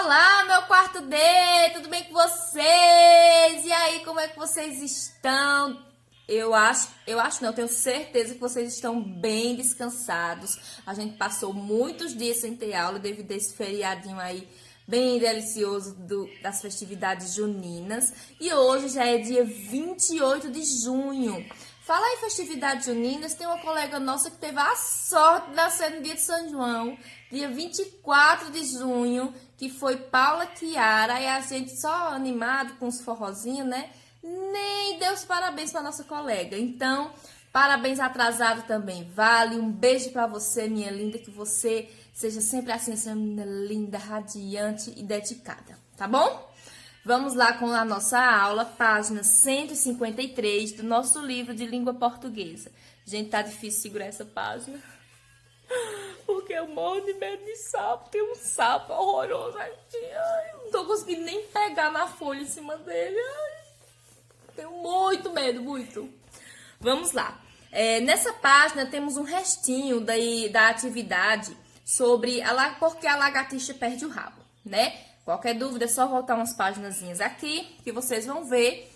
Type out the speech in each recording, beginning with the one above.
Olá, meu quarto D, tudo bem com vocês? E aí, como é que vocês estão? Eu acho não, eu tenho certeza que vocês estão bem descansados. A gente passou muitos dias sem ter aula devido a esse feriadinho aí bem delicioso das festividades juninas. E hoje já é dia 28 de junho. Fala aí, festividades juninas, tem uma colega nossa que teve a sorte de nascer no dia de São João, dia 24 de junho, que foi Paula Chiara, e a gente só animado com os forrozinhos, né? Nem deu os parabéns para nossa colega. Então, parabéns atrasado também vale. Um beijo para você, minha linda, que você seja sempre assim, essa menina linda, radiante e dedicada, tá bom? Vamos lá com a nossa aula, página 153 do nosso livro de língua portuguesa. Gente, tá difícil segurar essa página, porque eu morro de medo de sapo. Tem um sapo horroroso aqui. Ai, não tô conseguindo nem pegar na folha em cima dele. Ai, tenho muito medo, muito. Vamos lá. Nessa página temos um restinho da atividade sobre por que a lagartixa perde o rabo, né? Qualquer dúvida é só voltar umas páginas aqui que vocês vão ver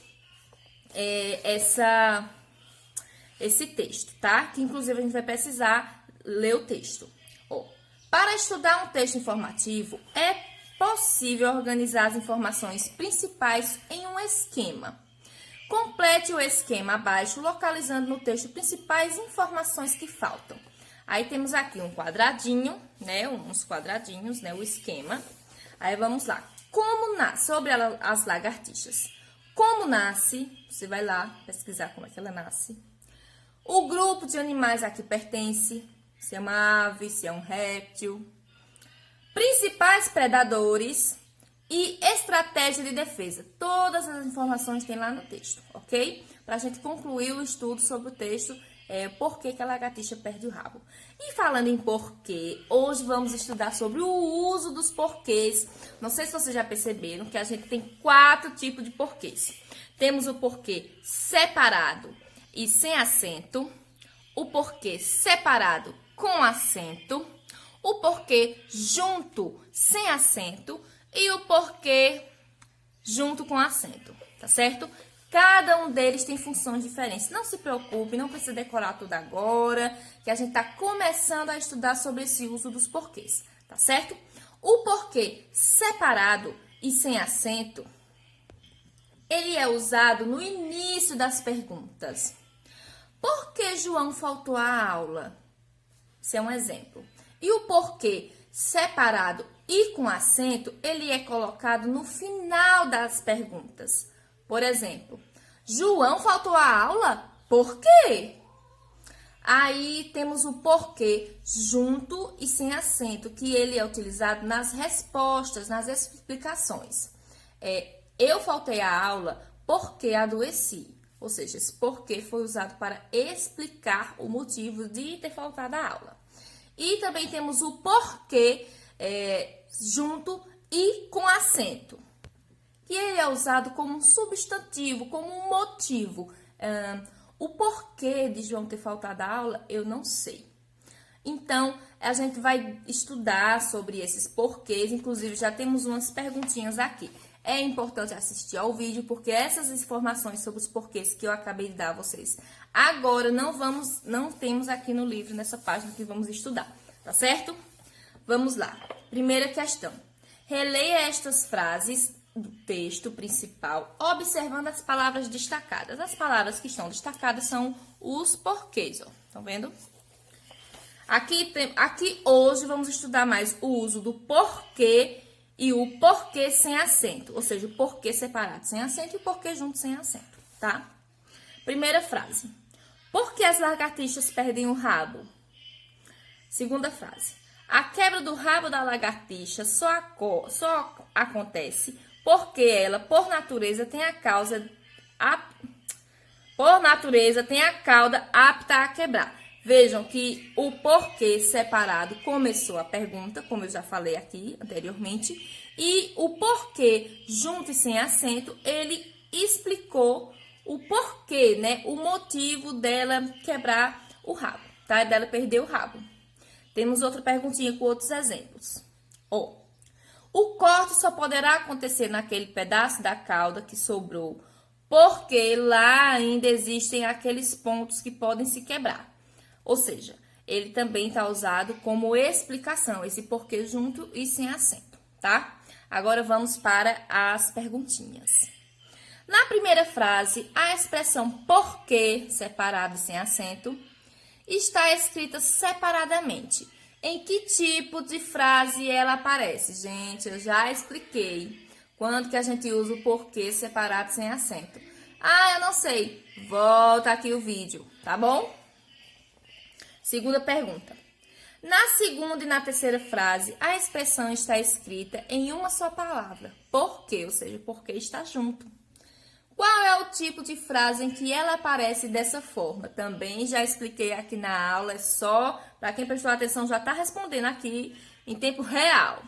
esse texto, tá? Que inclusive a gente vai precisar ler o texto. Para estudar um texto informativo, é possível organizar as informações principais em um esquema. Complete o esquema abaixo, localizando no texto principais informações que faltam. Aí temos aqui um quadradinho, né? Uns quadradinhos, né? O esquema. Aí vamos lá. Como nasce? Sobre as lagartixas. Como nasce? Você vai lá pesquisar como é que ela nasce. O grupo de animais a que pertence. Se é uma ave, se é um réptil. Principais predadores. E estratégia de defesa. Todas as informações tem lá no texto, ok? Para a gente concluir o estudo sobre o texto, por que a lagartixa perde o rabo. E falando em porquê, hoje vamos estudar sobre o uso dos porquês. Não sei se vocês já perceberam que a gente tem 4 tipos de porquês. Temos o porquê separado e sem acento, o porquê separado com acento, o porquê junto sem acento e o porquê junto com acento, tá certo? Cada um deles tem funções diferentes. Não se preocupe, não precisa decorar tudo agora, que a gente está começando a estudar sobre esse uso dos porquês, tá certo? O porquê separado e sem acento, ele é usado no início das perguntas. Por que João faltou à aula? Esse é um exemplo. E o porquê separado e com acento, ele é colocado no final das perguntas. Por exemplo, João faltou à aula? Por quê? Aí temos o porquê junto e sem acento, que ele é utilizado nas respostas, nas explicações. Eu faltei à aula porque adoeci. Ou seja, esse porquê foi usado para explicar o motivo de ter faltado à aula. E também temos o porquê junto e com acento, que ele é usado como um substantivo, como um motivo. O porquê de João ter faltado à aula, eu não sei. Então, a gente vai estudar sobre esses porquês, inclusive já temos umas perguntinhas aqui. É importante assistir ao vídeo, porque essas informações sobre os porquês que eu acabei de dar a vocês agora não temos aqui no livro, nessa página que vamos estudar, tá certo? Vamos lá. Primeira questão. Releia estas frases do texto principal, observando as palavras destacadas. As palavras que estão destacadas são os porquês, ó. Estão vendo? Aqui hoje vamos estudar mais o uso do porquê e o porquê sem acento, ou seja, o porquê separado sem acento e o porquê junto sem acento, tá? Primeira frase. Por que as lagartixas perdem o rabo? Segunda frase. A quebra do rabo da lagartixa só acontece porque ela, por natureza, tem a cauda apta a quebrar. Vejam que o porquê separado começou a pergunta, como eu já falei aqui anteriormente, e o porquê junto e sem acento, ele explicou o porquê, né? O motivo dela quebrar o rabo, tá? Dela perder o rabo. Temos outra perguntinha com outros exemplos. O corte só poderá acontecer naquele pedaço da cauda que sobrou, porque lá ainda existem aqueles pontos que podem se quebrar. Ou seja, ele também está usado como explicação, esse porquê junto e sem acento, tá? Agora vamos para as perguntinhas. Na primeira frase, a expressão porquê, separado e sem acento, está escrita separadamente. Em que tipo de frase ela aparece? Gente, eu já expliquei quando que a gente usa o porquê separado sem acento. Ah, eu não sei. Volta aqui o vídeo, tá bom? Segunda pergunta. Na segunda e na terceira frase, a expressão está escrita em uma só palavra. Porquê, ou seja, porquê está junto. Qual é o tipo de frase em que ela aparece dessa forma? Também já expliquei aqui na aula, é só para quem prestou atenção já está respondendo aqui em tempo real.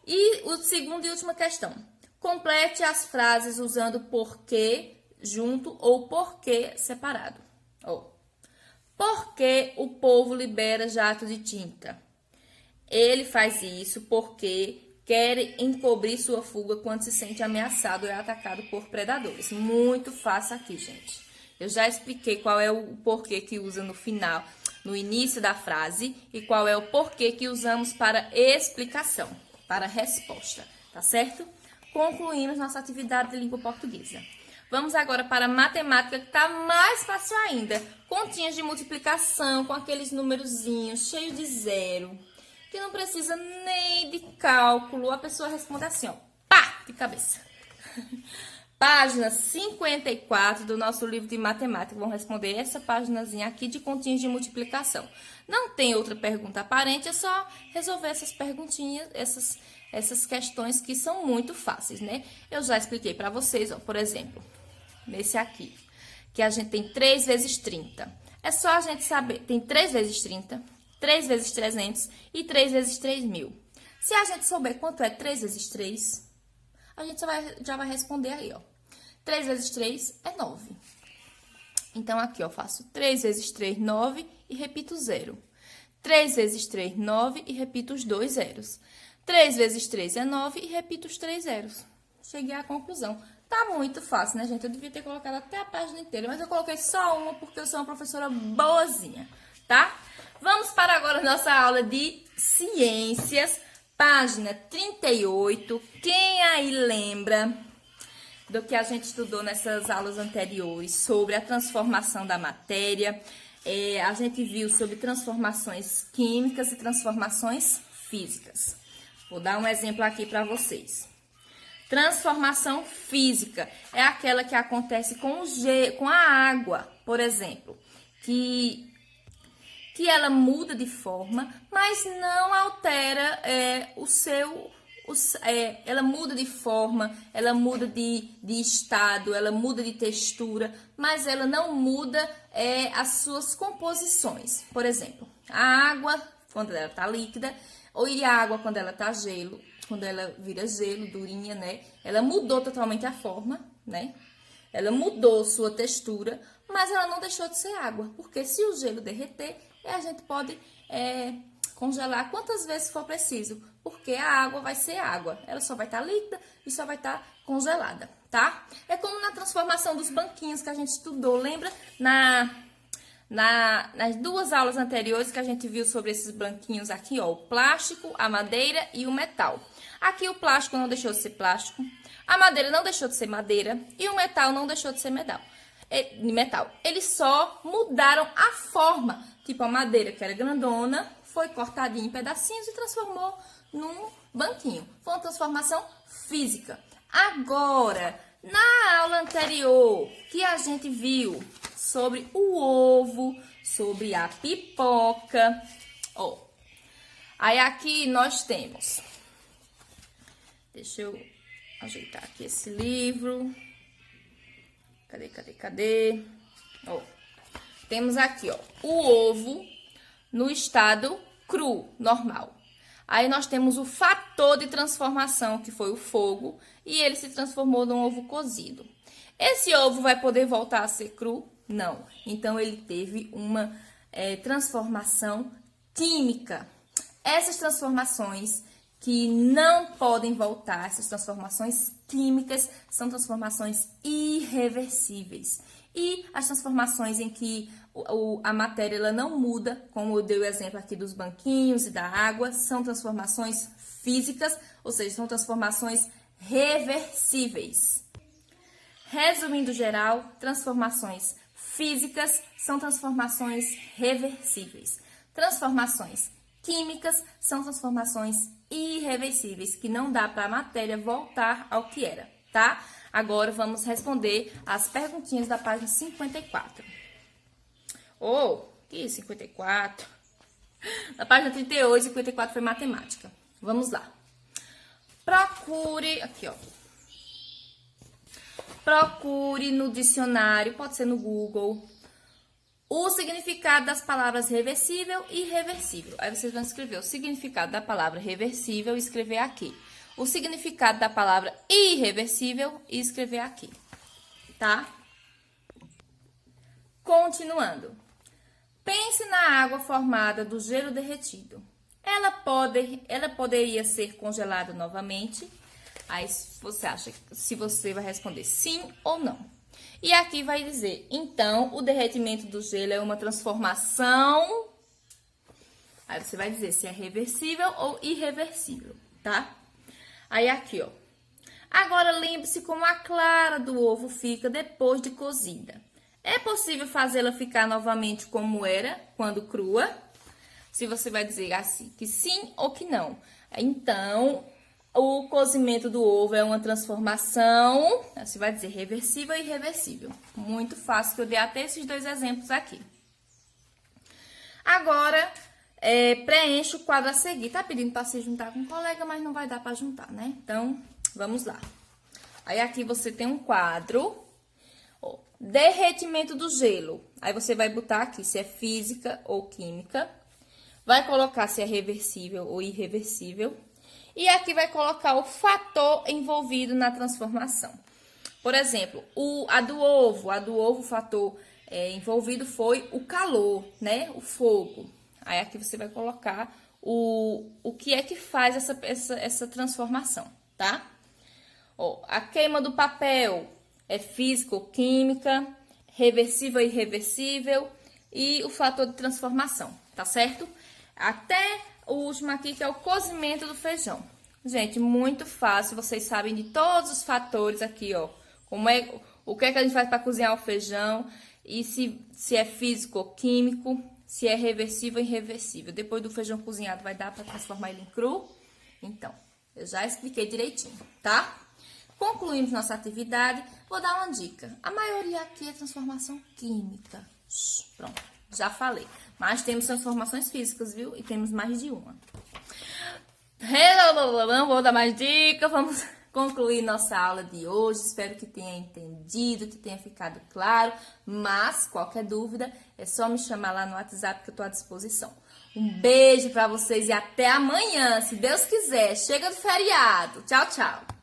E o segundo e última questão. Complete as frases usando porquê junto ou porquê separado. Por que o povo libera jato de tinta? Ele faz isso porque quer encobrir sua fuga quando se sente ameaçado ou é atacado por predadores. Muito fácil aqui, gente. Eu já expliquei qual é o porquê que usa no final, no início da frase, e qual é o porquê que usamos para explicação, para resposta, tá certo? Concluímos nossa atividade de língua portuguesa. Vamos agora para a matemática, que está mais fácil ainda. Continhas de multiplicação com aqueles numerozinhos cheios de zero, que não precisa nem de cálculo. A pessoa responde assim, ó, pá, de cabeça. Página 54 do nosso livro de matemática. Vamos responder essa paginazinha aqui de continhas de multiplicação. Não tem outra pergunta aparente, é só resolver essas perguntinhas, essas questões que são muito fáceis, né? Eu já expliquei para vocês, ó, por exemplo, nesse aqui, que a gente tem 3 vezes 30. É só a gente saber, tem 3 vezes 30, 3 vezes 300 e 3 vezes 3.000. Se a gente souber quanto é 3 vezes 3, a gente já vai responder aí, ó. 3 vezes 3 é 9. Então, aqui, ó, faço 3 vezes 3, 9 e repito 0. 3 vezes 3, 9 e repito os 2 zeros. 3 vezes 3 é 9 e repito os 3 zeros. Cheguei à conclusão. Tá muito fácil, né, gente? Eu devia ter colocado até a página inteira, mas eu coloquei só uma porque eu sou uma professora boazinha, tá? Vamos para agora a nossa aula de ciências, página 38. Quem aí lembra do que a gente estudou nessas aulas anteriores sobre a transformação da matéria? A gente viu sobre transformações químicas e transformações físicas. Vou dar um exemplo aqui para vocês. Transformação física é aquela que acontece com a água, por exemplo, que ela muda de forma, mas não altera ela muda de forma, ela muda de estado, ela muda de textura, mas ela não muda as suas composições. Por exemplo, a água, quando ela está líquida, ou a água quando ela está gelo, quando ela vira gelo, durinha, né? Ela mudou totalmente a forma, né? Ela mudou sua textura, mas ela não deixou de ser água, porque se o gelo derreter, a gente pode congelar quantas vezes for preciso, porque a água vai ser água. Ela só vai estar líquida e só vai estar congelada, tá? É como na transformação dos banquinhos que a gente estudou, lembra? Nas 2 aulas anteriores que a gente viu sobre esses banquinhos aqui, ó, o plástico, a madeira e o metal. Aqui o plástico não deixou de ser plástico, a madeira não deixou de ser madeira e o metal não deixou de ser metal. Eles só mudaram a forma, tipo a madeira que era grandona, foi cortadinha em pedacinhos e transformou num banquinho. Foi uma transformação física. Agora, na aula anterior que a gente viu sobre o ovo, sobre a pipoca, ó. Aí aqui nós temos, deixa eu ajeitar aqui esse livro. Cadê? Ó, temos aqui, ó, o ovo no estado cru, normal. Aí nós temos o fator de transformação, que foi o fogo, e ele se transformou num ovo cozido. Esse ovo vai poder voltar a ser cru? Não. Então, ele teve uma transformação química. Essas transformações que não podem voltar. Essas transformações químicas são transformações irreversíveis. E as transformações em que a matéria ela não muda, como eu dei o exemplo aqui dos banquinhos e da água, são transformações físicas, ou seja, são transformações reversíveis. Resumindo geral, transformações físicas são transformações reversíveis. Transformações químicas são transformações irreversíveis, que não dá para a matéria voltar ao que era, tá? Agora vamos responder as perguntinhas da página 54. Que 54? Na página 38, 54 foi matemática. Vamos lá. Procure, aqui ó. Procure no dicionário, pode ser no Google, o significado das palavras reversível e irreversível. Aí vocês vão escrever o significado da palavra reversível e escrever aqui. O significado da palavra irreversível e escrever aqui, tá? Continuando. Pense na água formada do gelo derretido. Ela poderia ser congelada novamente? Aí você acha se você vai responder sim ou não. E aqui vai dizer, então, o derretimento do gelo é uma transformação. Aí você vai dizer se é reversível ou irreversível, tá? Aí aqui, ó. Agora lembre-se como a clara do ovo fica depois de cozida. É possível fazê-la ficar novamente como era quando crua? Se você vai dizer assim, que sim ou que não. Então, o cozimento do ovo é uma transformação, você vai dizer reversível e irreversível. Muito fácil, que eu dei até esses dois exemplos aqui. Agora, preencha o quadro a seguir. Tá pedindo para se juntar com um colega, mas não vai dar para juntar, né? Então, vamos lá. Aí aqui você tem um quadro, ó, derretimento do gelo. Aí você vai botar aqui se é física ou química. Vai colocar se é reversível ou irreversível. E aqui vai colocar o fator envolvido na transformação. Por exemplo, a do ovo, o fator envolvido foi o calor, né? O fogo. Aí aqui você vai colocar o que é que faz essa transformação, tá? Ó, a queima do papel é física ou química, reversível e irreversível, e o fator de transformação, tá certo? Até o último aqui, que é o cozimento do feijão. Gente, muito fácil, vocês sabem de todos os fatores aqui, ó. O que é que a gente faz para cozinhar o feijão, e se é físico ou químico, se é reversível ou irreversível. Depois do feijão cozinhado, vai dar para transformar ele em cru? Então, eu já expliquei direitinho, tá? Concluímos nossa atividade, vou dar uma dica. A maioria aqui é transformação química. Pronto, já falei. Mas temos transformações físicas, viu? E temos mais de uma. Não vou dar mais dicas, vamos concluir nossa aula de hoje. Espero que tenha entendido, que tenha ficado claro. Mas, qualquer dúvida, é só me chamar lá no WhatsApp que eu estou à disposição. Um beijo para vocês e até amanhã, se Deus quiser. Chega do feriado. Tchau, tchau.